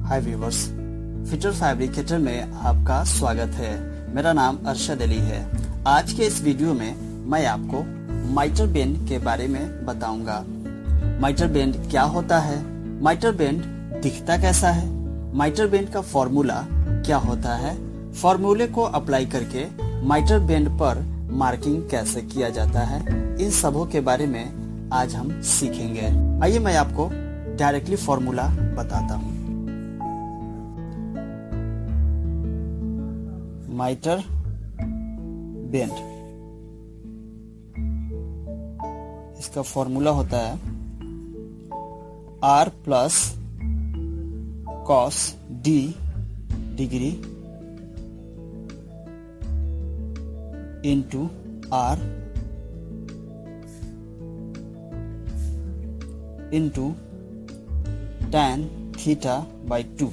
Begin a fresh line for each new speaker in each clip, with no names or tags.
हाय viewers, fitter fabricator में आपका स्वागत है। मेरा नाम अरशद अली है। आज के इस वीडियो में मैं आपको माइटर बेंड के बारे में बताऊंगा। माइटर बेंड क्या होता है, माइटर बेंड दिखता कैसा है, माइटर बेंड का फॉर्मूला क्या होता है, फॉर्मूले को अप्लाई करके माइटर बेंड पर मार्किंग कैसे किया जाता है, इन सबों के बारे में आज हम सीखेंगे। आइए मैं आपको डायरेक्टली फॉर्मूला बताता हूँ। माइटर बेंड, इसका फॉर्मूला होता है R plus cos D degree into R into tan theta by 2।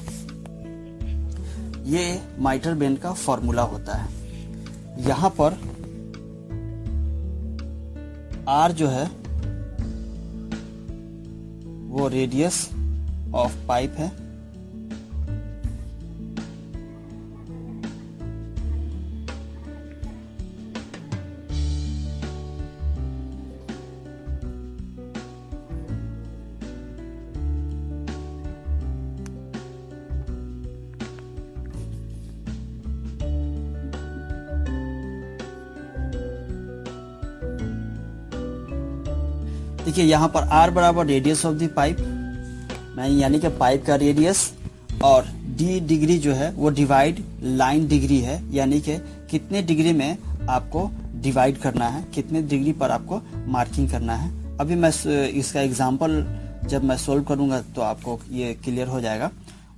ये माइटर बेंड का फॉर्मूला होता है। यहां पर R जो है वो रेडियस ऑफ पाइप है, देखिए यहाँ पर R बराबर रेडियस ऑफ द पाइप, यानी कि पाइप का रेडियस, और D डिग्री जो है वो डिवाइड लाइन डिग्री है, यानी कि कितने डिग्री में आपको डिवाइड करना है, कितने डिग्री पर आपको मार्किंग करना है। अभी मैं इसका एग्जांपल जब मैं सोल्व करूंगा तो आपको ये क्लियर हो जाएगा।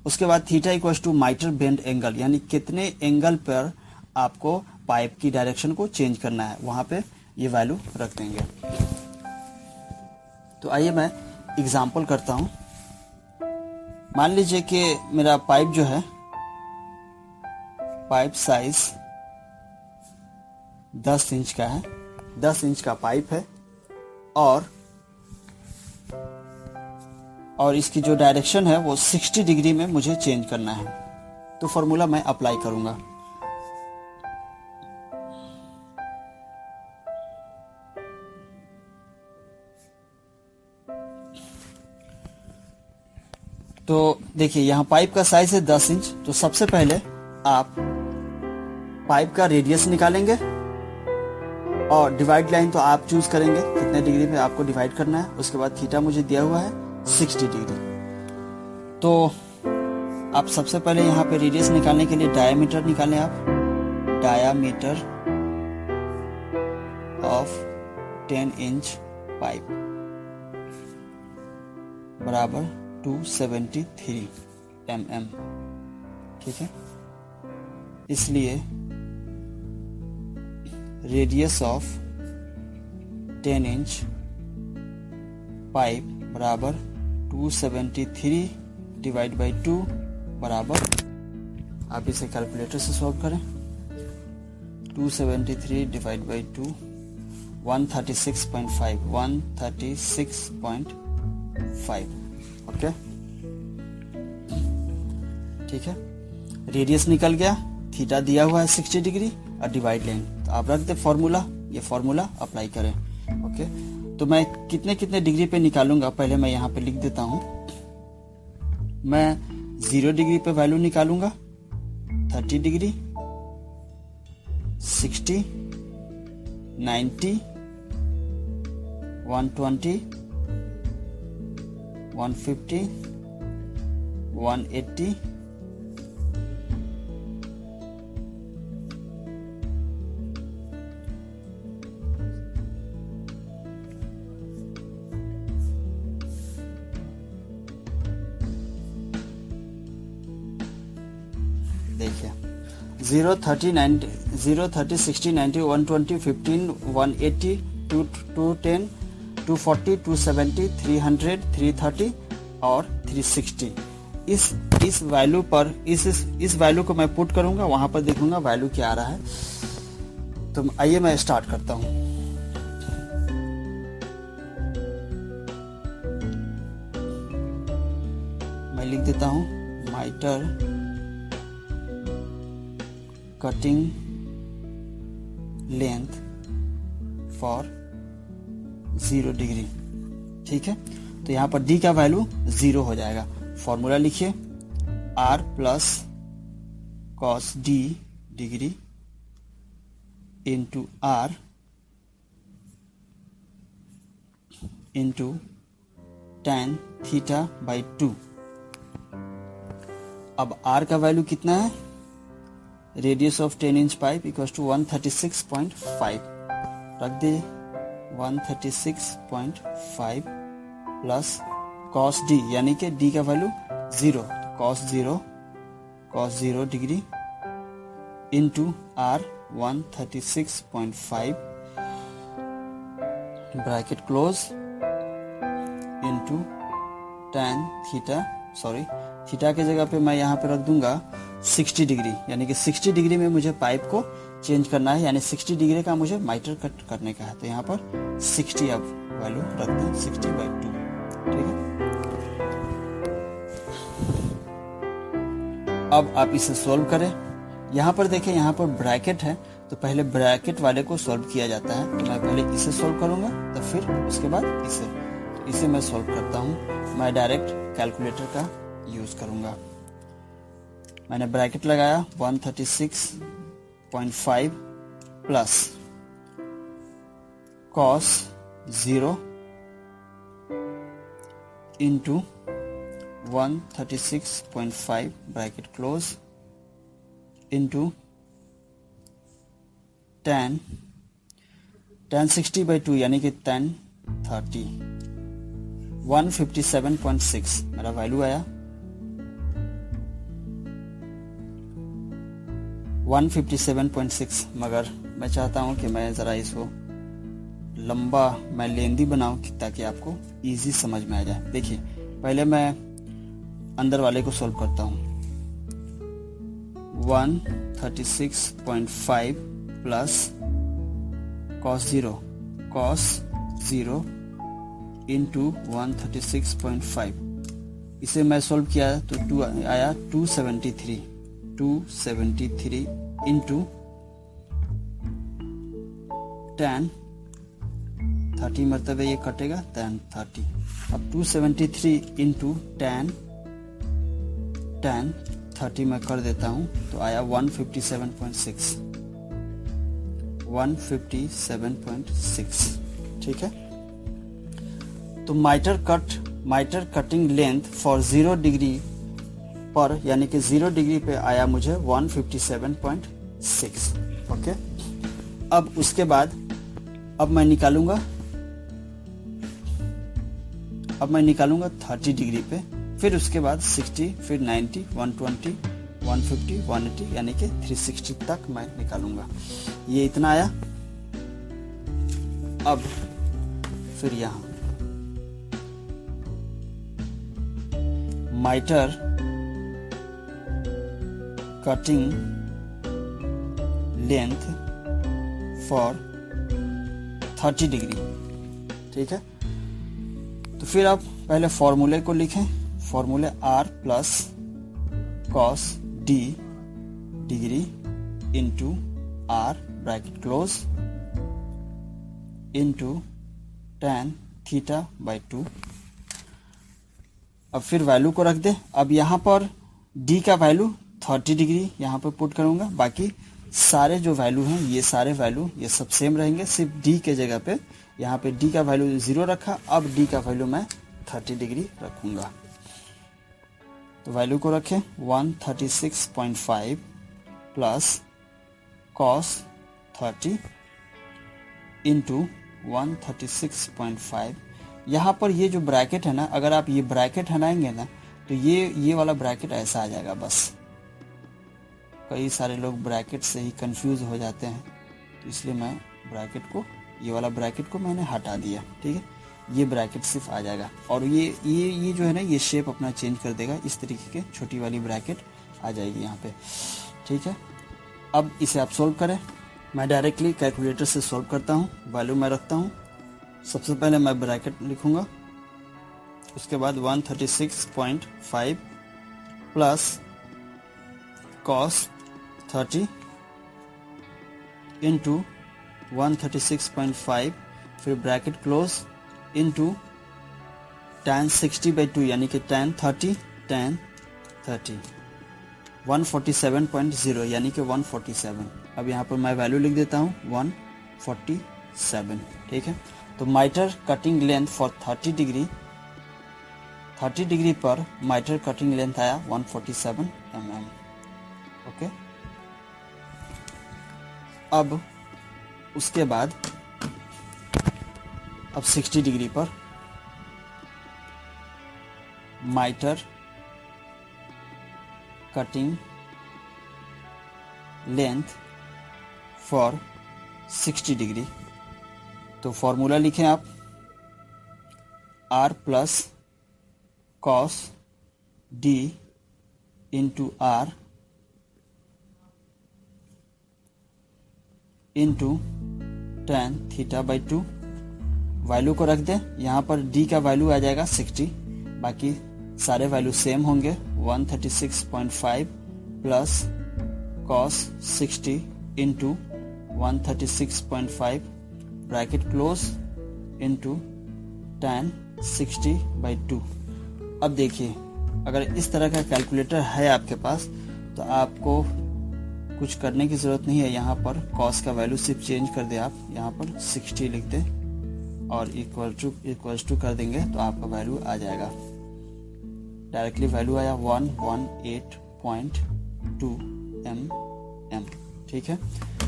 उसके बाद theta equals to mitre bend angle, यानी कितने एंगल पर आपको पाइप की डायरेक्शन को चेंज करना है, वहां पे ये वैल्यू रख देंगे। तो आइए मैं एग्जाम्पल करता हूं। मान लीजिए कि मेरा पाइप जो है, पाइप साइज 10 इंच का है, 10 इंच का पाइप है, और इसकी जो डायरेक्शन है वो 60 डिग्री में मुझे चेंज करना है। तो फॉर्मूला मैं अप्लाई करूंगा। तो देखिए यहाँ पाइप का साइज है 10 इंच। तो सबसे पहले आप पाइप का रेडियस निकालेंगे और डिवाइड लाइन तो आप चूज करेंगे कितने डिग्री में आपको डिवाइड करना है। उसके बाद थीटा मुझे दिया हुआ है 60 डिग्री। तो आप सबसे पहले यहाँ पे रेडियस निकालने के लिए डायामीटर निकालें। आप डायामीटर ऑफ 10 इंच पाइप बराबर 273 mm, ठीक है। इसलिए रेडियस ऑफ 10 इंच पाइप बराबर 273 डिवाइड बाई 2 बराबर, आप इसे कैलकुलेटर से सॉल्व करें। 273 डिवाइड बाई 2 136.5 136.5, ओके, ठीक है। रेडियस निकल गया, थीटा दिया हुआ है 60 डिग्री और डिवाइड लाइन, तो आप रख दे फॉर्मूला, ये फॉर्मूला अप्लाई करें, ओके। तो मैं कितने कितने डिग्री पे निकालूंगा, पहले मैं यहाँ पे लिख देता हूं। मैं 0 डिग्री पे वैल्यू निकालूंगा, 30 डिग्री, 60, 90, 120, 150, 180, देखिए 0, 30, 90, 0, 30, 60, 90, 120, 15, 180, 210, 240, 270, 300, 330 और 360। इस वैल्यू पर इस वैल्यू को मैं पुट करूंगा, वहां पर देखूंगा वैल्यू क्या आ रहा है। तो आइए मैं स्टार्ट करता हूं। मैं लिख देता हूं माइटर कटिंग लेंथ फॉर 0 डिग्री। ठीक है, तो यहां पर d का वैल्यू 0 हो जाएगा। फॉर्मूला लिखिए, r plus cos d degree into r into tan theta by 2। अब r का वैल्यू कितना है? Radius of 10 inch pipe equal to 136.5 रख दे, 136.5 प्लस कॉस डी यानी कि डी का value 0, cos 0 degree into R 136.5 bracket close into tan theta, sorry theta के जगह पे मैं यहाँ पे रख दूंगा 60 डिग्री, यानी कि 60 डिग्री में मुझे पाइप को चेंज करना है, यानी 60 डिग्री का मुझे माइटर कट करने का है। तो यहाँ पर 60 अब वैल्यू रख दें, 60/2। ठीक है, अब आप इसे सॉल्व करें। यहाँ पर देखें, यहाँ पर ब्रैकेट है, तो पहले ब्रैकेट वाले को सॉल्व किया जाता है। तो मैं पहले इसे सॉल्व करूंगा, तो फिर उसके बाद इसे। तो इसे मैं सॉल्व करता हूँ, मैं डायरेक्ट कैलकुलेटर का यूज करूंगा। मैंने ब्रैकेट लगाया 136.5 plus cos 0 into 136.5 bracket close into tan 60/2 यानी कि tan 30, 157.6 मेरा वैल्यू आया। 157.6, मगर मैं चाहता हूं कि मैं जरा इसको लंबा, मैं लेंदी बनाऊं ताकि आपको इजी समझ में आ जाए। देखिए, पहले मैं अंदर वाले को सॉल्व करता हूं। 136.5 प्लस cos 0 इंटू 136.5, इसे मैं सॉल्व किया तो 2 आया 273 इंटू tan 30 मरतबे ये कटेगा, tan 30। अब 273 इंटू tan 30 मैं कर देता हूं, तो आया 157.6। ठीक है, तो माइटर कटिंग लेंथ फॉर 0 डिग्री पर, यानी कि 0 डिग्री पे आया मुझे 157.6। ओके, अब उसके बाद अब मैं निकालूंगा 30 डिग्री पे, फिर उसके बाद 60, फिर 90, 120, 150, 180 यानी कि 360 तक मैं निकालूंगा। ये इतना आया। अब फिर यहां माइटर कटिंग लेंथ फॉर 30 डिग्री। ठीक है, तो फिर आप पहले फॉर्मूले को लिखें। फॉर्मूले R plus cos D degree into R bracket close into tan theta by 2। अब फिर वैल्यू को रख दे। अब यहां पर D का वैल्यू 30 डिग्री यहां पर पुट करूंगा, बाकी सारे जो वैल्यू हैं ये सारे वैल्यू ये सब सेम रहेंगे, सिर्फ D के जगह पे यहाँ पे D का वैल्यू 0 रखा। अब D का वैल्यू मैं 30 डिग्री रखूंगा। तो वैल्यू को रखें 136.5 प्लस कॉस 30 इंटू 136.5। यहाँ पर ये जो ब्रैकेट है ना, अगर आप ये ब्रैकेट हटाएंगे ना तो ये वाला ब्रैकेट ऐसा आ जाएगा। बस कई सारे लोग ब्रैकेट से ही कंफ्यूज हो जाते हैं, तो इसलिए मैं ब्रैकेट को, ये वाला ब्रैकेट को मैंने हटा दिया। ठीक है, ये ब्रैकेट सिर्फ आ जाएगा और ये जो है ना ये शेप अपना चेंज कर देगा। इस तरीके के छोटी वाली ब्रैकेट आ जाएगी यहाँ पे। ठीक है, अब इसे आप सोल्व करें। मैं डायरेक्टली कैलकुलेटर से सोल्व करता हूँ। वैल्यू मैं रखता हूँ, सबसे पहले मैं ब्रैकेट लिखूंगा, उसके बाद 136.5 प्लस कॉस 30 इंटू 136.5, फिर ब्रैकेट क्लोज इंटू tan 60/2 यानी कि tan 30 147.0 यानी कि 147। अब यहाँ पर मैं वैल्यू लिख देता हूँ 147। ठीक है, तो माइटर कटिंग लेंथ फॉर 30 डिग्री पर माइटर कटिंग लेंथ आया 147 mm। ओके, अब उसके बाद अब 60 डिग्री पर mitre cutting length for 60 degree. तो फॉर्मूला लिखें आप, R plus cos D into R into tan θ/2। Value को रख दें, यहाँ पर D का वैल्यू आ जाएगा 60, बाकी सारे वैल्यू सेम होंगे। 136.5 plus cos 60 into 136.5 bracket close into tan 60/2। अब देखिए, अगर इस तरह का कैलकुलेटर है आपके पास तो आपको कुछ करने की जरूरत नहीं है। यहाँ पर कॉस का वैल्यू सिर्फ चेंज कर दे, आप यहाँ पर 60 लिख दे और इक्वल्स टू कर देंगे तो आपका वैल्यू आ जाएगा। डायरेक्टली वैल्यू आया 118.2 mm। ठीक है,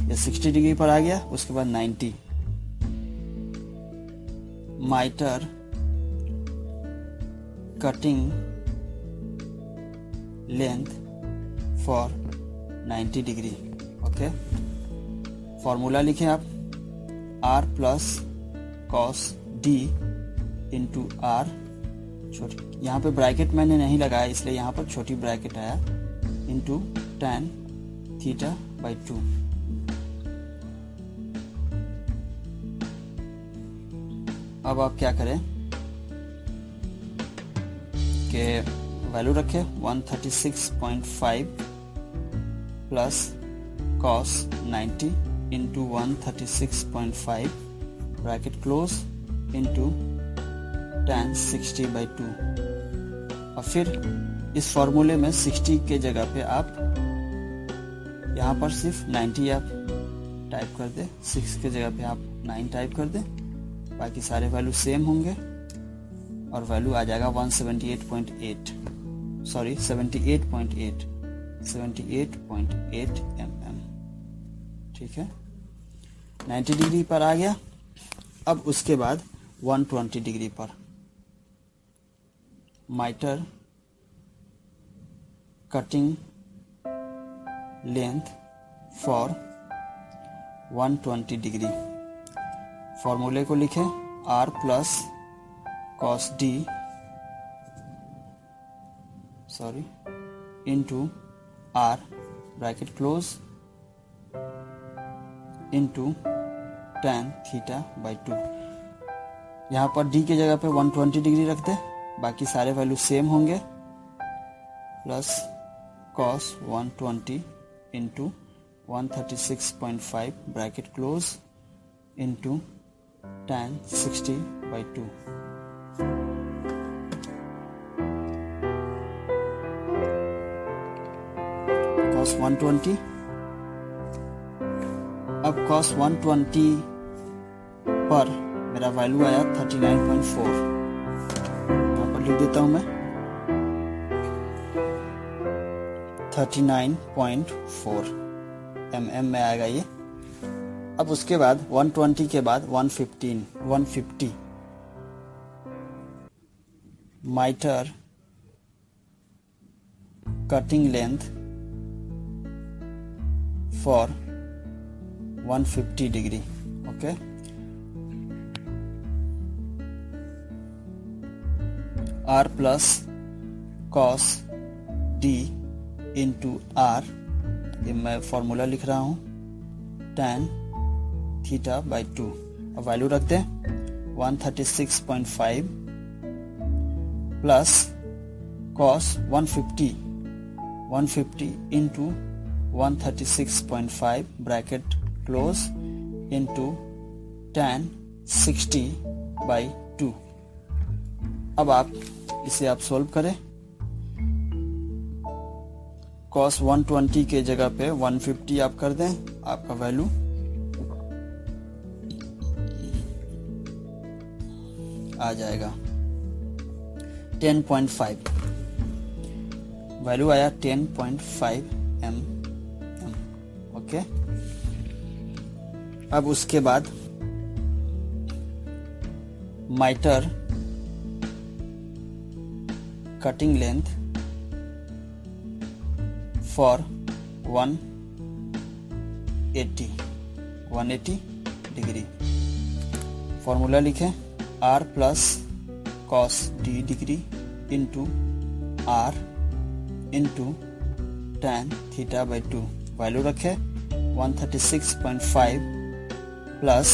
ये 60 डिग्री पर आ गया। उसके बाद 90 mitre cutting length for 90 degree. Okay, formula लिखें आप, R plus cos D into R, छोटी, यहाँ पे ब्रैकेट मैंने नहीं लगाया इसलिए यहाँ पर छोटी ब्रैकेट आया, इंटू tan θ/2। अब आप क्या करें कि वैल्यू रखें 136.5 plus cos 90 into 136.5 bracket close into tan 60/2। और फिर इस फॉर्मूले में 60 के जगह पे आप यहाँ पर सिर्फ 90 आप टाइप कर दे, 6 के जगह पे आप 9 टाइप कर दे, बाकी सारे वैल्यू सेम होंगे और वैल्यू आ जाएगा 78.8 mm। ठीक है, 90 डिग्री पर आ गया। अब उसके बाद 120 डिग्री पर mitre cutting length for 120 degree. फॉर्मूले को लिखें, R plus cos D into R bracket close into tan θ/2। यहाँ पर D की जगह पे 120 डिग्री रख दे, बाकी सारे वैल्यू सेम होंगे, plus cos 120 into 136.5 bracket close into tan 60/2। cos 120। अब cos 120 पर मेरा वैल्यू आया 39.4। यहाँ पर लिख देता हूं मैं 39.4 mm में आएगा ये। अब उसके बाद 120 के बाद 150 mitre cutting length for 150 degree. Okay, R plus cos D into R, ये मैं फॉर्मूला लिख रहा हूं, tan θ/2। अब वैल्यू रख दें 136.5 plus cos 150 150 into 136.5 bracket close into tan 60 by 2। अब आप इसे आप सोल्व करें। cos 120 के जगह पे 150 आप कर दें, आपका वैल्यू आ जाएगा 10.5, वैल्यू आया 10.5 mm। ओके, अब उसके बाद mitre cutting length for 180 degree, formula लिखें r plus cos d degree into r into tan theta by 2, value रखें 136.5 plus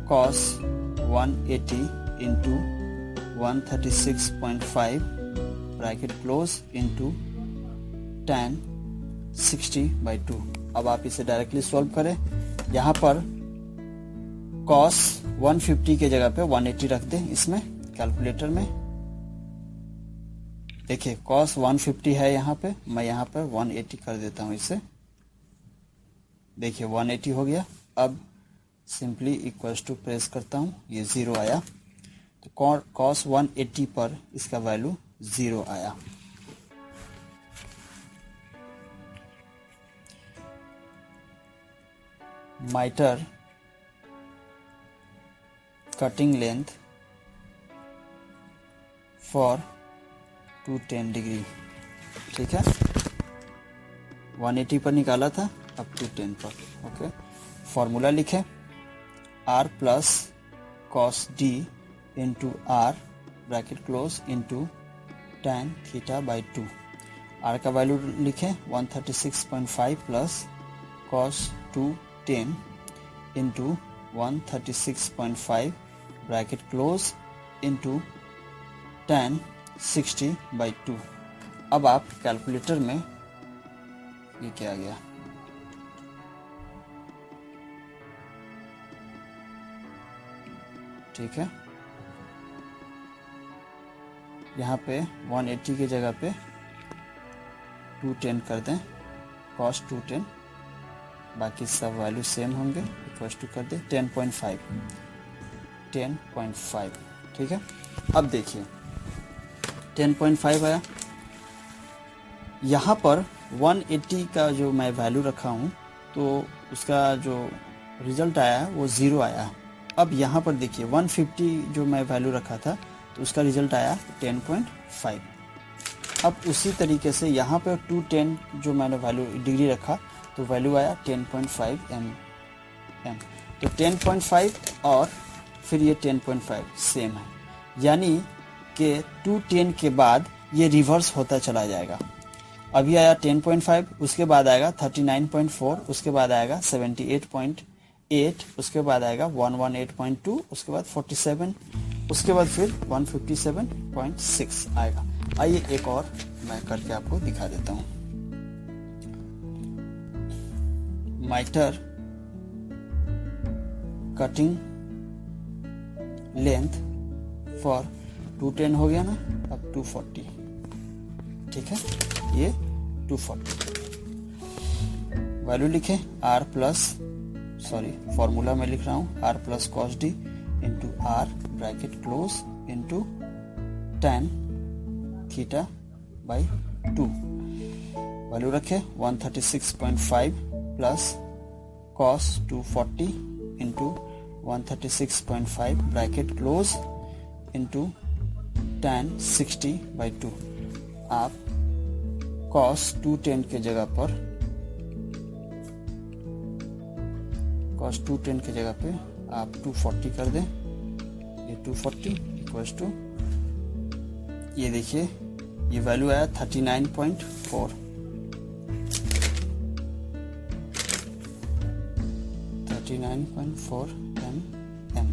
cos 180 into 136.5 bracket close into tan 60 by 2। अब आप इसे डायरेक्टली सॉल्व करें। यहाँ पर cos 150 के जगह पे 180 रख दें इसमें कैलकुलेटर में। देखिए cos 150 है यहाँ पे, मैं यहाँ पर 180 कर देता हूँ इसे। देखिए 180 हो गया। अब सिंपली इक्वल्स टू प्रेस करता हूँ, ये 0 आया, तो cos 180 पर इसका वैल्यू 0 आया। माइटर कटिंग लेंथ फॉर 210 डिग्री, ठीक है, 180 पर निकाला था, अब 210 पर। ओके, फॉर्मूला लिखें r plus cos d into r bracket close into tan theta by 2। r का वैल्यू लिखें 136.5 plus cos 210 into 136.5 bracket close into tan 60 by 2। अब आप कैलकुलेटर में ये क्या आ गया, ठीक है, यहाँ पे 180 की जगह पे 210 कर दें, cos 210, बाकी सब वैल्यू सेम होंगे, इक्वल टू कर दें 10.5, ठीक है। अब देखिए 10.5 आया, यहाँ पर 180 का जो मैं वैल्यू रखा हूँ तो उसका जो रिजल्ट आया है वो 0 आया। अब यहाँ पर देखिए 150 जो मैं वैल्यू रखा था तो उसका रिजल्ट आया 10.5। अब उसी तरीके से यहाँ पर 210 जो मैंने वैल्यू डिग्री रखा तो वैल्यू आया 10.5 mm। तो 10.5 और फिर ये 10.5 सेम है, यानी कि 210 के बाद ये रिवर्स होता चला जाएगा। अभी आया 10.5, उसके बाद आएगा 39.4, उसके बाद आएगा 78.8, उसके बाद आएगा 118.2, उसके बाद 47, उसके बाद फिर 157.6 आएगा। आइए एक और मैं करके आपको दिखा देता हूँ। माइटर कटिंग लेंथ फॉर 210 हो गया ना, अब 240, ठीक है, ये 240 वैल्यू लिखें r प्लस, सॉरी फॉर्मूला में लिख रहा हूं, r plus cos d into r bracket close into tan theta by 2, value रखें 136.5 plus cos 240 into 136.5 bracket close into tan 60 by 2। आप cos 210 के जगह पर आप 240 कर दें, ये 240 इक्वल्स टू, ये देखिए ये वैल्यू आया 39.4, 39.4 mm।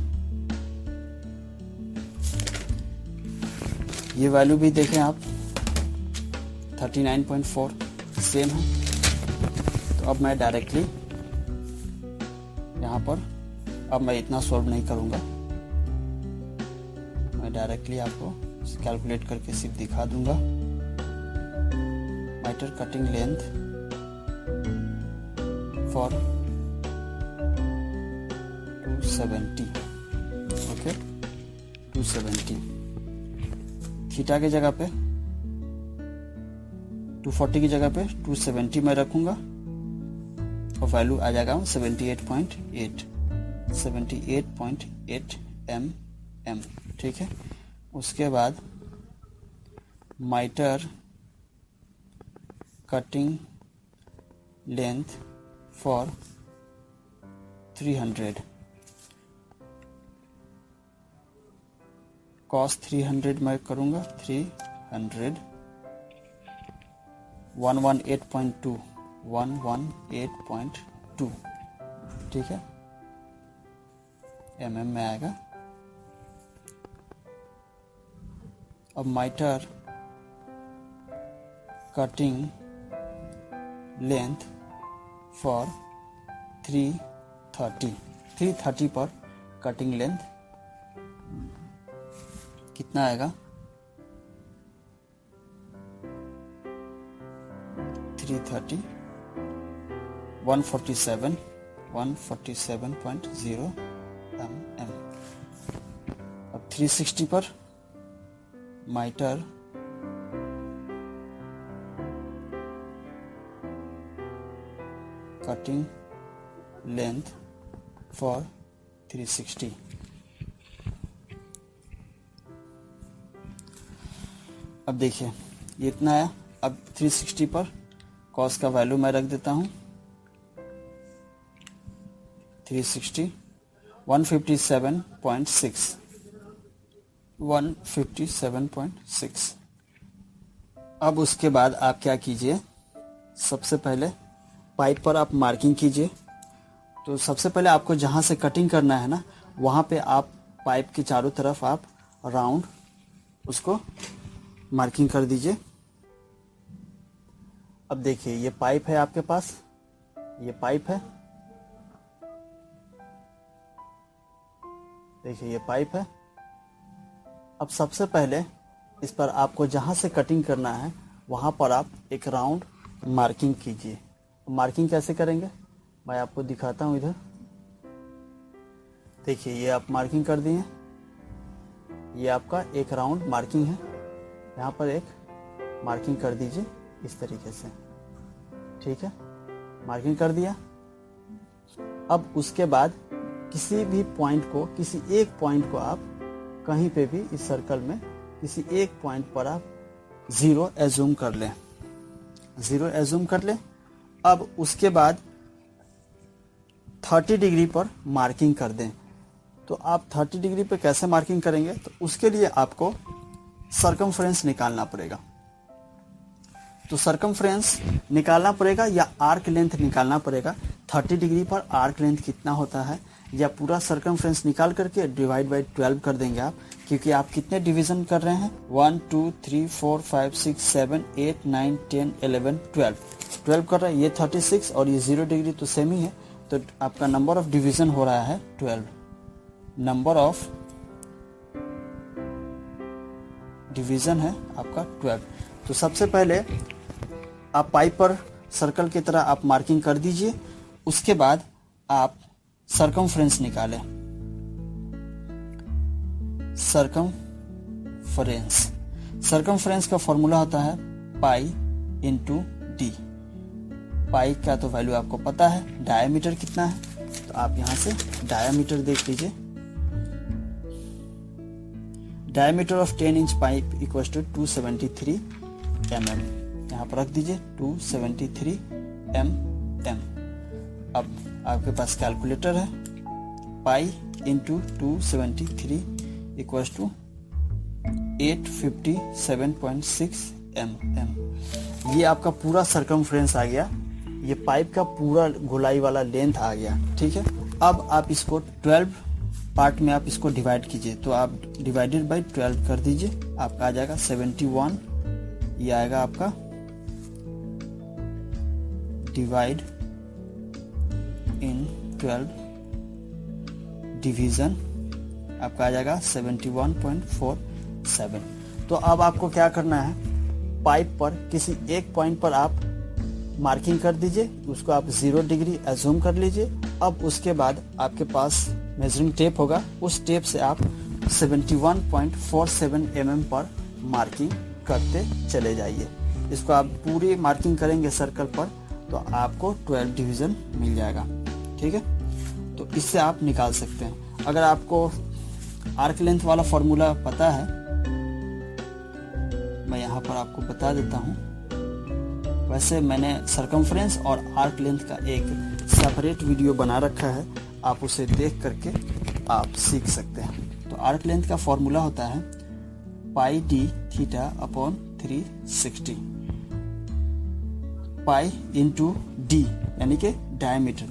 ये वैल्यू भी देखें आप, 39.4 सेम है। तो अब मैं डायरेक्टली यहाँ पर अब मैं इतना सॉल्व नहीं करूँगा, मैं डायरेक्टली आपको कैलकुलेट करके सिर्फ दिखा दूंगा। Mitre cutting length for 270, okay 270, theta की जगह पे 240 की जगह पे 270 में रखूंगा और वैल्यू आ जाएगा 78.8 mm, ठीक है। उसके बाद mitre cutting length for 300, cos 300 मैं करूंगा 300, 118.2, ठीक है, mm में आएगा। अब मीटर कटिंग लेंथ फॉर 330 पर कटिंग लेंथ कितना आएगा 330, 147.0 mm। अब 360 पर मीटर कटिंग लेंथ फॉर 360, अब देखिए ये इतना आया। अब 360 पर कॉस का वैल्यू मैं रख देता हूं 360, 157.6। अब उसके बाद आप क्या कीजिए, सबसे पहले पाइप पर आप मार्किंग कीजिए। तो सबसे पहले आपको जहां से कटिंग करना है ना, वहां पे आप पाइप के चारों तरफ आप राउंड उसको मार्किंग कर दीजिए। अब देखिए ये पाइप है आपके पास, ये पाइप है, देखिए ये पाइप है। अब सबसे पहले इस पर आपको जहां से कटिंग करना है वहां पर आप एक राउंड मार्किंग कीजिए। मार्किंग कैसे करेंगे मैं आपको दिखाता हूं। इधर देखिए ये आप मार्किंग कर दिए, ये आपका एक राउंड मार्किंग है। यहाँ पर एक मार्किंग कर दीजिए इस तरीके से, ठीक है, मार्किंग कर दिया। अब उसके बाद किसी भी पॉइंट को, किसी एक पॉइंट को आप कहीं पे भी इस सर्कल में किसी एक पॉइंट पर आप 0 एज्यूम कर लें, 0 एज्यूम कर लें। अब उसके बाद 30 डिग्री पर मार्किंग कर दें। तो आप 30 डिग्री पे कैसे मार्किंग करेंगे, तो उसके लिए आपको सर्कमफ्रेंस निकालना पड़ेगा। तो सर्कमफ्रेंस निकालना पड़ेगा या आर्क लेंथ निकालना पड़ेगा। 30 डिग्री पर आर्क लेंथ कितना होता है, या पूरा सर्कमफ्रेंस निकाल करके डिवाइड बाई 12 कर देंगे आप, क्योंकि आप कितने डिवीजन कर रहे हैं 1 2 3 4 5 6 7 8 9 10 11 12 कर रहे हैं। ये 36 और ये 0 डिग्री तो सेम ही है, तो आपका नंबर ऑफ डिवीजन हो रहा है 12। नंबर ऑफ डिवीजन है आपका 12। तो सबसे पहले आप पाइप पर सर्कल की तरह आप मार्किंग कर दीजिए। उसके बाद आप सर्कमफ्रेंस निकालें। सर्कमफ्रेंस का फॉर्मूला होता है पाई इंटू डी। पाई का तो वैल्यू आपको पता है, डायमीटर कितना है, तो आप यहां से डायमीटर देख लीजिए। Diameter of 10 inch pipe equals to 273 mm। यहाँ पर रख दीजिए 273 mm। अब आपके पास कैलकुलेटर है, pi into 273 equals to 857.6 mm। ये आपका पूरा सर्कमफ्रेंस आ गया, ये पाइप का पूरा गोलाई वाला लेंथ आ गया, ठीक है। अब आप इसको 12 पार्ट में आप इसको डिवाइड कीजिए। तो आप डिवाइडेड बाई 12 कर दीजिए, आपका आ जाएगा 71, ये आएगा आपका डिवाइड इन 12 डिवीजन आपका आ जाएगा 71.47। तो अब आपको क्या करना है, पाइप पर किसी एक पॉइंट पर आप मार्किंग कर दीजिए, उसको आप 0 डिग्री एज्यूम कर लीजिए। अब उसके बाद आपके पास मेजरिंग टेप होगा, उस टेप से आप 71.47 mm पर मार्किंग करते चले जाइए। इसको आप पूरी मार्किंग करेंगे सर्कल पर तो आपको 12 डिवीजन मिल जाएगा। ठीक है, तो इससे आप निकाल सकते हैं। अगर आपको आर्क लेंथ वाला फॉर्मूला पता है, मैं यहाँ पर आपको बता देता हूँ। वैसे मैंने सरकमफ्रेंस और आर्क लेंथ का एक सेपरेट वीडियो बना रखा है, आप उसे देख करके आप सीख सकते हैं। तो आर्क लेंथ का फॉर्मूला होता है pi D theta upon 360, pi into D यानी कि डायमीटर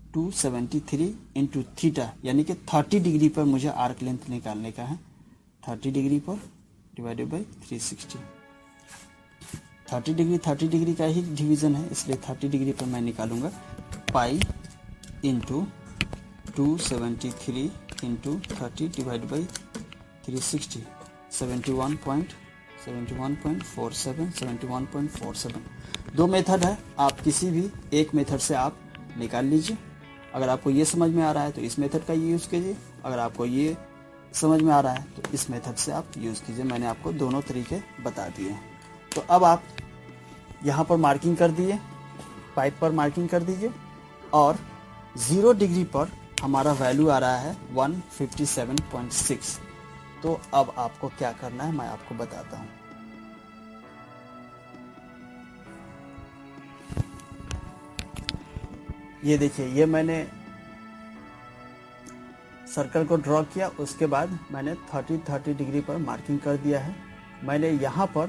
273 इंटू थीटा यानी कि 30 डिग्री पर मुझे आर्क लेंथ निकालने का है। 30 डिग्री पर डिवाइडेड बाई 360। 30 डिग्री का ही डिवीजन है, इसलिए 30 डिग्री पर मैं निकालूंगा पाई इंटू 273 इंटू 30 डिवाइड बाई 360 71.47। दो मेथड है, आप किसी भी एक मेथड से आप निकाल लीजिए। अगर आपको ये समझ में आ रहा है तो इस मेथड का यूज़ कीजिए, अगर आपको ये समझ में आ रहा है तो इस मेथड से आप यूज़ कीजिए। मैंने आपको दोनों तरीके बता दिए हैं। तो अब आप यहाँ पर मार्किंग कर दिए, पाइप पर मार्किंग कर दीजिए और 0 डिग्री पर हमारा वैल्यू आ रहा है 157.6। तो अब आपको क्या करना है मैं आपको बताता हूँ। ये देखिए, ये मैंने सर्कल को ड्रॉ किया, उसके बाद मैंने 30 डिग्री पर मार्किंग कर दिया है। मैंने यहाँ पर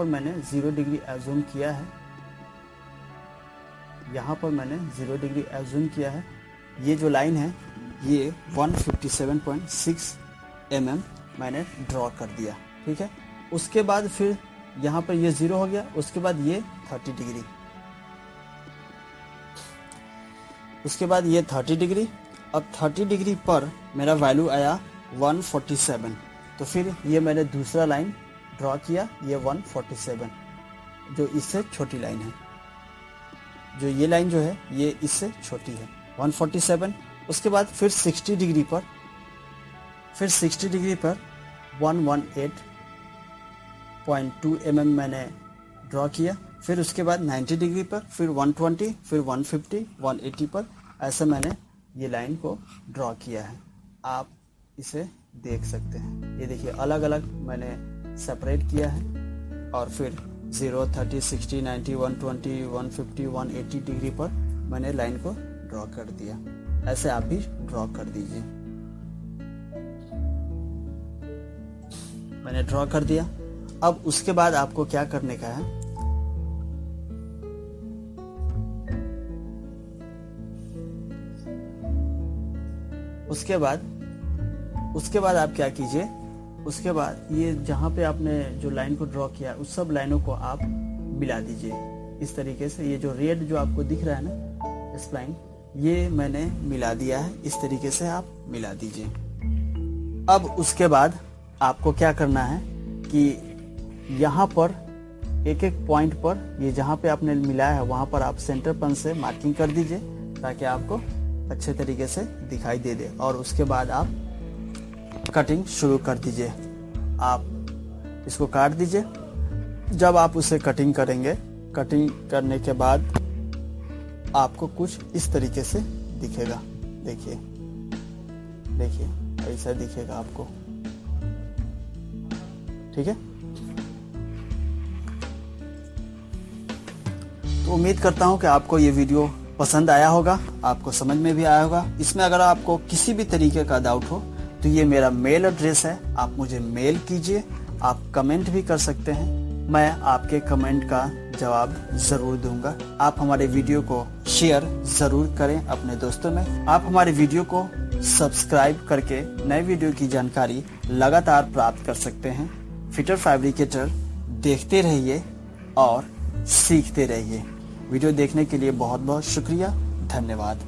मैंने 0 डिग्री एज्यूम किया है, यहाँ पर मैंने 0 डिग्री एज्यूम किया है। ये जो लाइन है ये 157.6 mm मैंने ड्रॉ कर दिया। ठीक है, उसके बाद फिर यहाँ पर ये 0 हो गया, उसके बाद ये 30 डिग्री, उसके बाद ये 30 डिग्री। अब 30 डिग्री पर मेरा वैल्यू आया 147। तो फिर ये मैंने दूसरा लाइन ड्रॉ किया, ये 147 जो इससे छोटी लाइन है, जो ये लाइन जो है ये इससे छोटी है 147। उसके बाद फिर 60 डिग्री पर 118.2 mm मैंने ड्रॉ किया। फिर उसके बाद 90 डिग्री पर फिर 120, फिर 150, 180 पर ऐसे मैंने ये लाइन को ड्रॉ किया है। आप इसे देख सकते हैं, ये देखिए अलग अलग मैंने सेपरेट किया है। और फिर 0, 30, 60, 90, 120, 150, 180 डिग्री पर मैंने लाइन को ड्रॉ कर दिया। ऐसे आप भी ड्रॉ कर दीजिए। मैंने ड्रॉ कर दिया। अब उसके बाद आपको क्या करने का है, उसके बाद आप क्या कीजिए, उसके बाद ये जहाँ पे आपने जो लाइन को ड्रॉ किया उस सब लाइनों को आप मिला दीजिए इस तरीके से। ये जो रेड जो आपको दिख रहा है ना इस लाइन, ये मैंने मिला दिया है, इस तरीके से आप मिला दीजिए। अब उसके बाद आपको क्या करना है कि यहाँ पर एक एक पॉइंट पर ये जहाँ पे आपने मिलाया है वहाँ पर आप सेंटर पेन से मार्किंग कर दीजिए ताकि आपको अच्छे तरीके से दिखाई दे। और उसके बाद आप कटिंग शुरू कर दीजिए। आप इसको काट दीजिए। जब आप उसे कटिंग करेंगे, कटिंग करने के बाद आपको कुछ इस तरीके से दिखेगा। देखिए ऐसा दिखेगा आपको, ठीक है। तो उम्मीद करता हूं कि आपको ये वीडियो पसंद आया होगा, आपको समझ में भी आया होगा। इसमें अगर आपको किसी भी तरीके का डाउट हो तो ये मेरा मेल एड्रेस है, आप मुझे मेल कीजिए। आप कमेंट भी कर सकते हैं, मैं आपके कमेंट का जवाब जरूर दूंगा। आप हमारे वीडियो को शेयर जरूर करें अपने दोस्तों में। आप हमारे वीडियो को सब्सक्राइब करके नए वीडियो की जानकारी लगातार प्राप्त कर सकते हैं। फिटर फैब्रिकेटर देखते रहिए और सीखते रहिए। वीडियो देखने के लिए बहुत बहुत शुक्रिया, धन्यवाद।